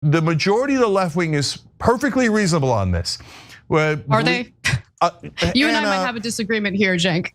the majority of the left wing is perfectly reasonable on this. Are they? You and I might have a disagreement here, Cenk.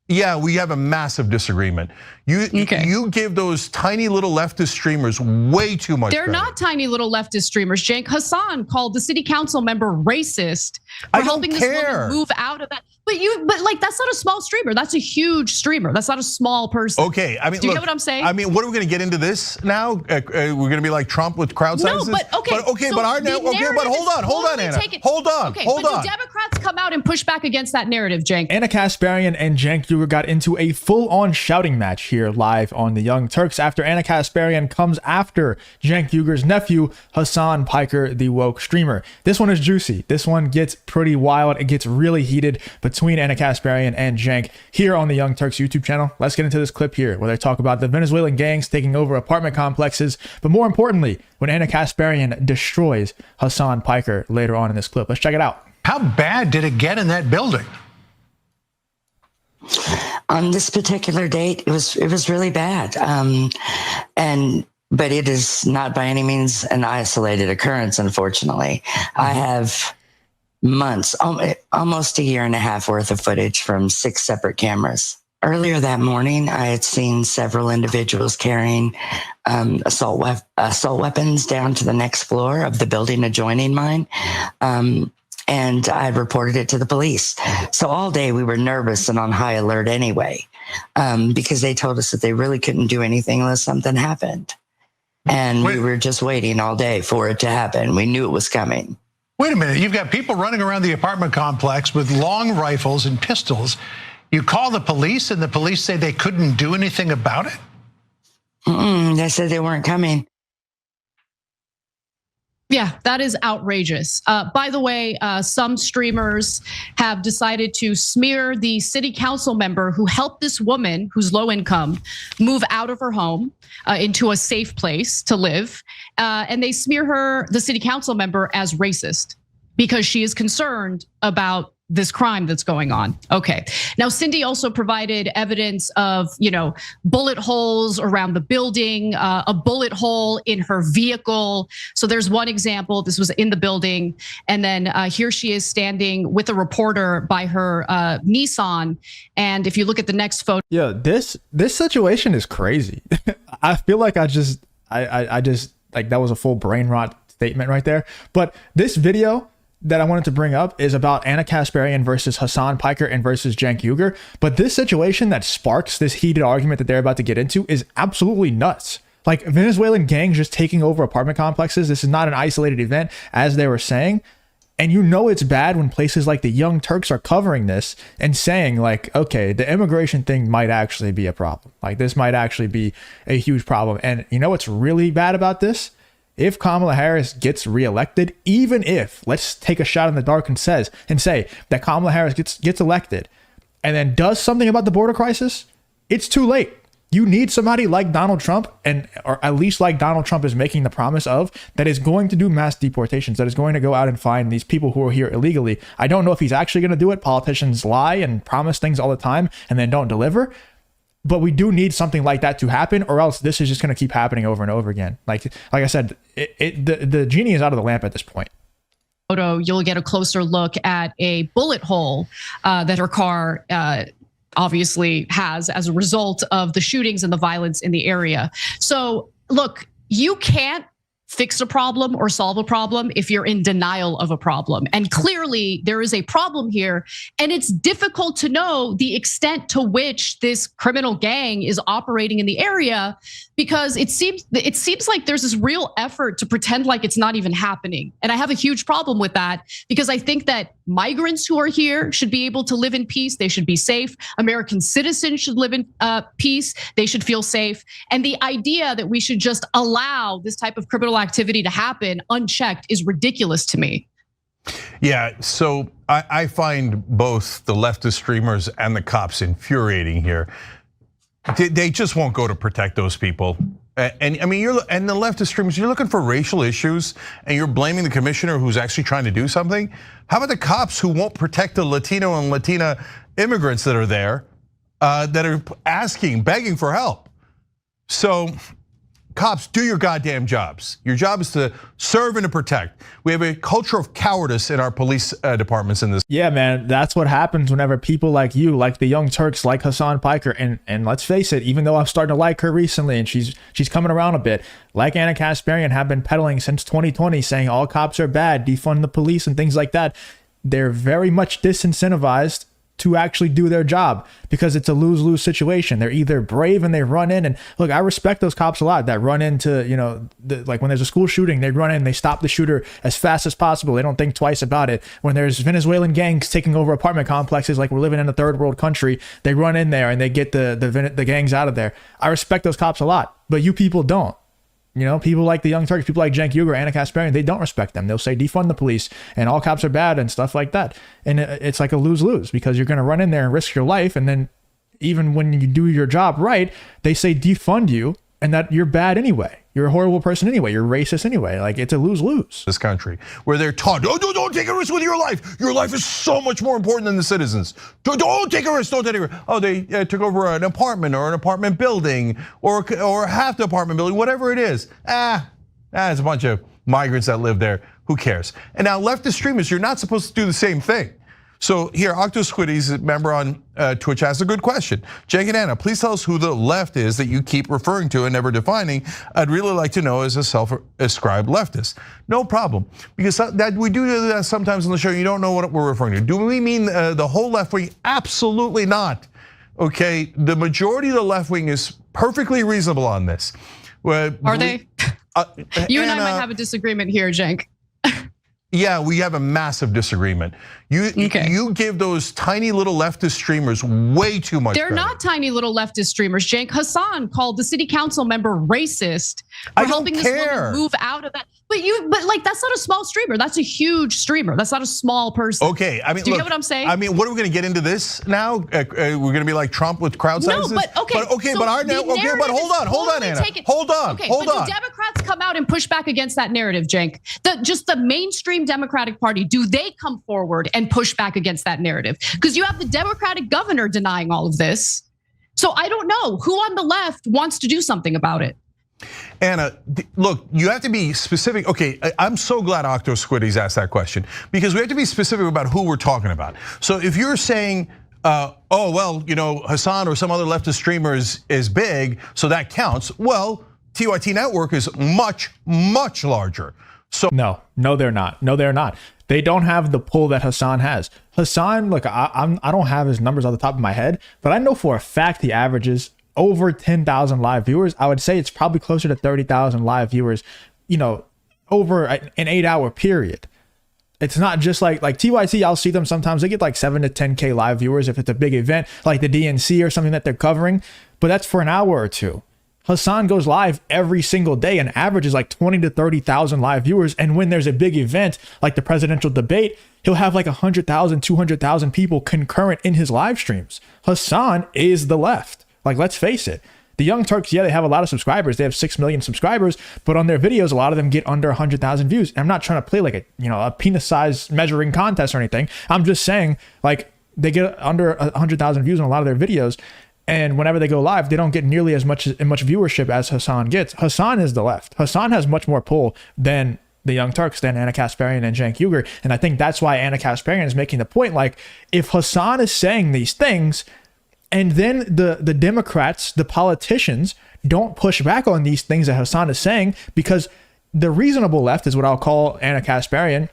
Yeah, we have a massive disagreement. You give those tiny little leftist streamers way too much They're credit. not tiny little leftist streamers, Cenk. Hasan called the city council member racist for helping this woman move out of that. But like that's not a small streamer. That's a huge streamer. That's not a small person. Okay, I mean, do you get what I'm saying? I mean, what are we going to get into this now? We're going to be like Trump with crowd sizes. No, but okay. But hold on, Anna. Hold on. Okay, but do Democrats come out and push back against that narrative, Cenk? Ana Kasparian and Cenk Uygur got into a full-on shouting match here live on the Young Turks after Ana Kasparian comes after Cenk Uygur's nephew, Hasan Piker, the woke streamer. This one is juicy. This one gets pretty wild. It gets really heated between Ana Kasparian and Cenk here on the Young Turks YouTube channel. Let's get into this clip here where they talk about the Venezuelan gangs taking over apartment complexes, but more importantly, when Ana Kasparian destroys Hasan Piker later on in this clip. Let's check it out. How bad did it get in that building? On this particular date, it was really bad. But it is not by any means an isolated occurrence, unfortunately. I have months, almost a year and a half worth of footage from 6 separate cameras. Earlier that morning, I had seen several individuals carrying assault weapons down to the next floor of the building adjoining mine. And I reported it to the police. So all day we were nervous and on high alert anyway, because they told us that they really couldn't do anything unless something happened. And we were just waiting all day for it to happen. We knew it was coming. Wait a minute, you've got people running around the apartment complex with long rifles and pistols. You call the police and the police say they couldn't do anything about it? They said they weren't coming. Yeah, that is outrageous. By the way, some streamers have decided to smear the city council member who helped this woman who's low income move out of her home into a safe place to live. And they smear the city council member as racist because she is concerned about this crime that's going on. Okay. Now, Cindy also provided evidence of, bullet holes around the building, a bullet hole in her vehicle. So there's one example. This was in the building. And then here she is standing with a reporter by her Nissan. And if you look at the next photo. Yeah, this situation is crazy. I feel like I just like that was a full brain rot statement right there. But this video that I wanted to bring up is about Ana Kasparian versus Hasan Piker and versus Cenk Uygur. But this situation that sparks this heated argument that they're about to get into is absolutely nuts. Like Venezuelan gangs just taking over apartment complexes. This is not an isolated event, as they were saying. And it's bad when places like the Young Turks are covering this and saying like, okay, the immigration thing might actually be a problem. Like this might actually be a huge problem. And you know what's really bad about this? If Kamala Harris gets reelected, even if, let's take a shot in the dark and say that Kamala Harris gets elected and then does something about the border crisis, it's too late. You need somebody like Donald Trump, or at least like Donald Trump is making the promise of, that is going to do mass deportations, that is going to go out and find these people who are here illegally. I don't know if he's actually going to do it. Politicians lie and promise things all the time and then don't deliver. But we do need something like that to happen, or else this is just going to keep happening over and over again. Like I said, the genie is out of the lamp at this point. You'll get a closer look at a bullet hole that her car obviously has as a result of the shootings and the violence in the area. So look, you can't fix a problem or solve a problem if you're in denial of a problem. And clearly there is a problem here, and it's difficult to know the extent to which this criminal gang is operating in the area, because it seems like there's this real effort to pretend like it's not even happening. And I have a huge problem with that, because I think that migrants who are here should be able to live in peace. They should be safe. American citizens should live in peace. They should feel safe. And the idea that we should just allow this type of criminal activity to happen unchecked is ridiculous to me. Yeah, so I find both the leftist streamers and the cops infuriating here. They just won't go to protect those people. And I mean, and the leftist streamers, you're looking for racial issues and you're blaming the commissioner who's actually trying to do something. How about the cops who won't protect the Latino and Latina immigrants that are there, that are begging for help? So cops, do your goddamn jobs. Your job is to serve and to protect. We have a culture of cowardice in our police departments in this. Yeah, man, that's what happens whenever people like you, like the Young Turks, like Hasan Piker, and let's face it, even though I've started to like her recently and she's coming around a bit, like Ana Kasparian have been peddling since 2020, saying all cops are bad, defund the police and things like that. They're very much disincentivized to actually do their job because it's a lose-lose situation. They're either brave and they run in, and look, I respect those cops a lot that run into, you know, like when there's a school shooting, they run in, they stop the shooter as fast as possible. They don't think twice about it. When there's Venezuelan gangs taking over apartment complexes, like we're living in a third world country, they run in there and they get the gangs out of there. I respect those cops a lot, but you people don't. You know, people like the Young Turks, people like Cenk Uygur, Ana Kasparian, they don't respect them. They'll say defund the police and all cops are bad and stuff like that. And it's like a lose-lose because you're going to run in there and risk your life. And then even when you do your job right, they say defund you and that you're bad anyway. You're a horrible person anyway. You're racist anyway. Like, it's a lose-lose. This country where they're taught, don't take a risk with your life. Your life is so much more important than the citizens. Don't take a risk, don't take a risk. Oh, they took over an apartment or an apartment building or half the apartment building, whatever it is. It's a bunch of migrants that live there. Who cares? And now leftist extremists, you're not supposed to do the same thing. So here, Octosquiddy's a member on Twitch asked a good question. Cenk and Ana, please tell us who the left is that you keep referring to and never defining. I'd really like to know as a self-ascribed leftist. No problem, because that we do that sometimes on the show. You don't know what we're referring to. Do we mean the whole left wing? Absolutely not. Okay, the majority of the left wing is perfectly reasonable on this. Are they? You and I Ana, might have a disagreement here, Cenk. Yeah, we have a massive disagreement. You give those tiny little leftist streamers way too much They're credit. not tiny little leftist streamers, Cenk. Hasan called the city council member racist I for don't helping this care. woman move out of that. But like that's not a small streamer. That's a huge streamer. That's not a small person. Okay, I mean, do you look, get what I'm saying? I mean, what are we going to get into this now? We're going to be like Trump with crowd sizes. No, but okay. But our but hold on, Ana. Hold on. Do Democrats come out and push back against that narrative, Cenk? Just the mainstream Democratic Party, do they come forward and push back against that narrative? Because you have the Democratic governor denying all of this. So I don't know who on the left wants to do something about it. Ana, look, you have to be specific. Okay, I'm so glad Octosquiddy's asked that question because we have to be specific about who we're talking about. So if you're saying, oh, well, you know, Hasan or some other leftist streamer is big, so that counts. Well, TYT network is much, much larger. So No, they're not. No, they're not. They don't have the pull that Hasan has. Hasan, look, I don't have his numbers on the top of my head, but I know for a fact he averages over 10,000 live viewers. I would say it's probably closer to 30,000 live viewers, you know, over an 8-hour period. It's not just like TYT, I'll see them sometimes. They get like 7 to 10K live viewers if it's a big event like the DNC or something that they're covering, but that's for an hour or two. Hasan goes live every single day and averages like 20 to 30,000 live viewers. And when there's a big event like the presidential debate, he'll have like 100,000, 200,000 people concurrent in his live streams. Hasan is the left. Like, let's face it. The Young Turks, yeah, they have a lot of subscribers. They have 6 million subscribers, but on their videos, a lot of them get under 100,000 views. And I'm not trying to play like a penis size measuring contest or anything. I'm just saying, like, they get under 100,000 views on a lot of their videos. And whenever they go live, they don't get nearly as much viewership as Hasan gets. Hasan is the left. Hasan has much more pull than the Young Turks, than Ana Kasparian and Cenk Uygur. And I think that's why Ana Kasparian is making the point, like, if Hasan is saying these things, and then the Democrats, the politicians, don't push back on these things that Hasan is saying, because the reasonable left is what I'll call Ana Kasparian,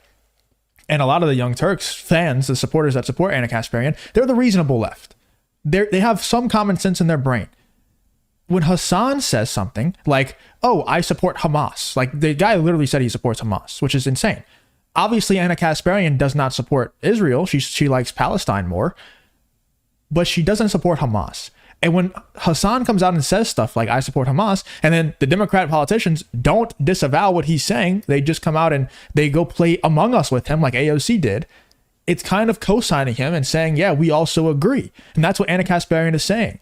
and a lot of the Young Turks fans, the supporters that support Ana Kasparian, they're the reasonable left. They have some common sense in their brain. When Hasan says something like, oh, I support Hamas, like the guy literally said he supports Hamas, which is insane. Obviously, Ana Kasparian does not support Israel. She likes Palestine more, but she doesn't support Hamas. And when Hasan comes out and says stuff like, I support Hamas, and then the Democrat politicians don't disavow what he's saying, they just come out and they go play Among Us with him like AOC did, it's kind of co-signing him and saying, yeah, we also agree. And that's what Ana Kasparian is saying.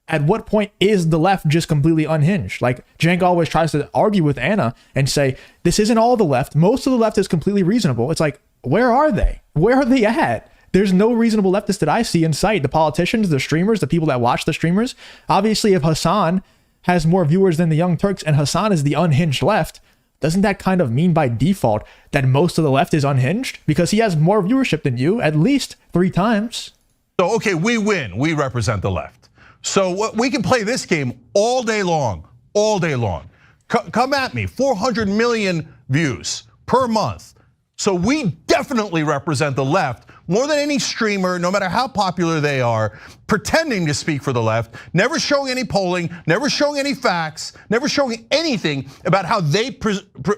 At what point is the left just completely unhinged? Like, Cenk always tries to argue with Ana and say, this isn't all the left. Most of the left is completely reasonable. It's like, where are they? Where are they at? There's no reasonable leftist that I see in sight. The politicians, the streamers, the people that watch the streamers. Obviously, if Hasan has more viewers than the Young Turks and Hasan is the unhinged left, doesn't that kind of mean by default that most of the left is unhinged? Because he has more viewership than you, at least 3 times. So, okay, we win. We represent the left. So we can play this game all day long, all day long. Come at me, 400 million views per month. So we definitely represent the left more than any streamer, no matter how popular they are, pretending to speak for the left, never showing any polling, never showing any facts, never showing anything about how they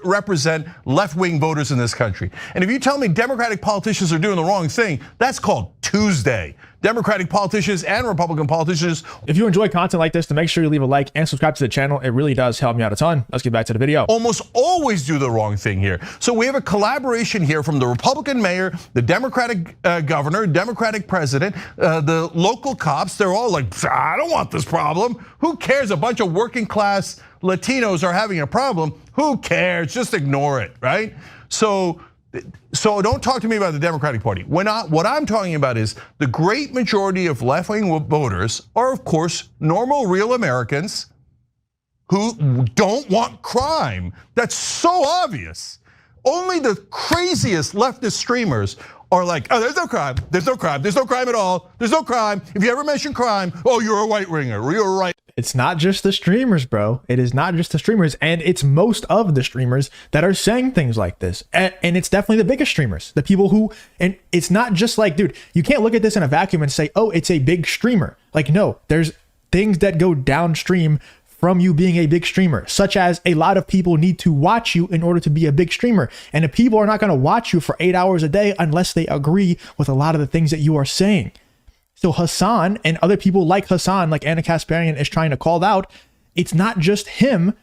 represent left-wing voters in this country. And if you tell me Democratic politicians are doing the wrong thing, that's called Tuesday. Democratic politicians and Republican politicians. If you enjoy content like this, then make sure you leave a like and subscribe to the channel. It really does help me out a ton. Let's get back to the video. Almost always do the wrong thing here. So we have a collaboration here from the Republican mayor, the Democratic governor, Democratic president, the local cops. They're all like, I don't want this problem. Who cares? A bunch of working class Latinos are having a problem. Who cares? Just ignore it, right? So don't talk to me about the Democratic Party. What I'm talking about is the great majority of left-wing voters are, of course, normal, real Americans who don't want crime. That's so obvious. Only the craziest leftist streamers are like, oh, there's no crime, there's no crime, there's no crime at all, there's no crime. If you ever mention crime, oh, you're a right winger, or you're a right. It's not just the streamers, bro. It is not just the streamers, and it's most of the streamers that are saying things like this. And it's definitely the biggest streamers, the people who, and it's not just like, dude, you can't look at this in a vacuum and say, oh, it's a big streamer. Like, no, there's things that go downstream from you being a big streamer, such as a lot of people need to watch you in order to be a big streamer. And if people are not going to watch you for 8 hours a day unless they agree with a lot of the things that you are saying. So Hasan and other people like Hasan, like Ana Kasparian is trying to call out, it's not just him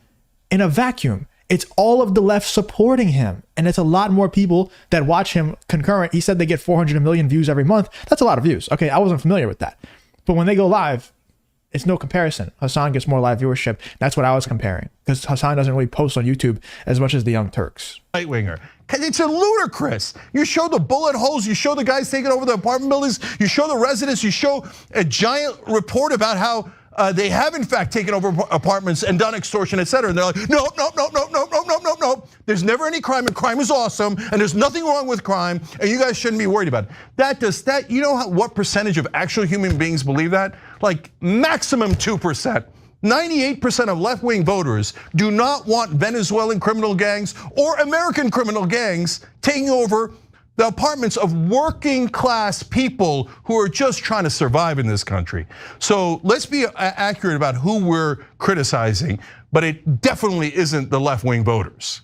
in a vacuum. It's all of the left supporting him. And it's a lot more people that watch him concurrent. He said they get 400 million views every month. That's a lot of views. Okay, I wasn't familiar with that. But when they go live, it's no comparison. Hasan gets more live viewership. That's what I was comparing, because Hasan doesn't really post on YouTube as much as the Young Turks. Right winger. It's a ludicrous. You show the bullet holes, you show the guys taking over the apartment buildings, you show the residents, you show a giant report about how they have in fact taken over apartments and done extortion, etc. And they're like, no. There's never any crime, and crime is awesome, and there's nothing wrong with crime, and you guys shouldn't be worried about it. You know what percentage of actual human beings believe that? Like maximum 2%. 98% of left-wing voters do not want Venezuelan criminal gangs or American criminal gangs taking over the apartments of working class people who are just trying to survive in this country. So let's be accurate about who we're criticizing, but it definitely isn't the left-wing voters.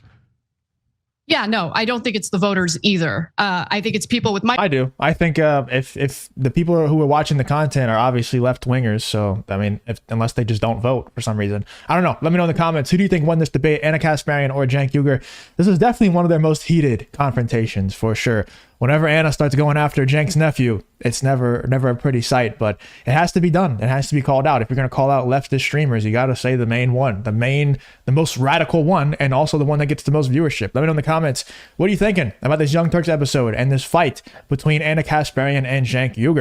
Yeah, no, I don't think it's the voters either. I think it's people with I do. I think if the people who are watching the content are obviously left wingers, so I mean, unless they just don't vote for some reason, I don't know. Let me know in the comments. Who do you think won this debate, Ana Kasparian or Cenk Uygur? This is definitely one of their most heated confrontations for sure. Whenever Ana starts going after Cenk's nephew, it's never a pretty sight, but it has to be done. It has to be called out. If you're going to call out leftist streamers, you got to say the main one, the most radical one, and also the one that gets the most viewership. Let me know in the comments. What are you thinking about this Young Turks episode and this fight between Ana Kasparian and Cenk Uygur?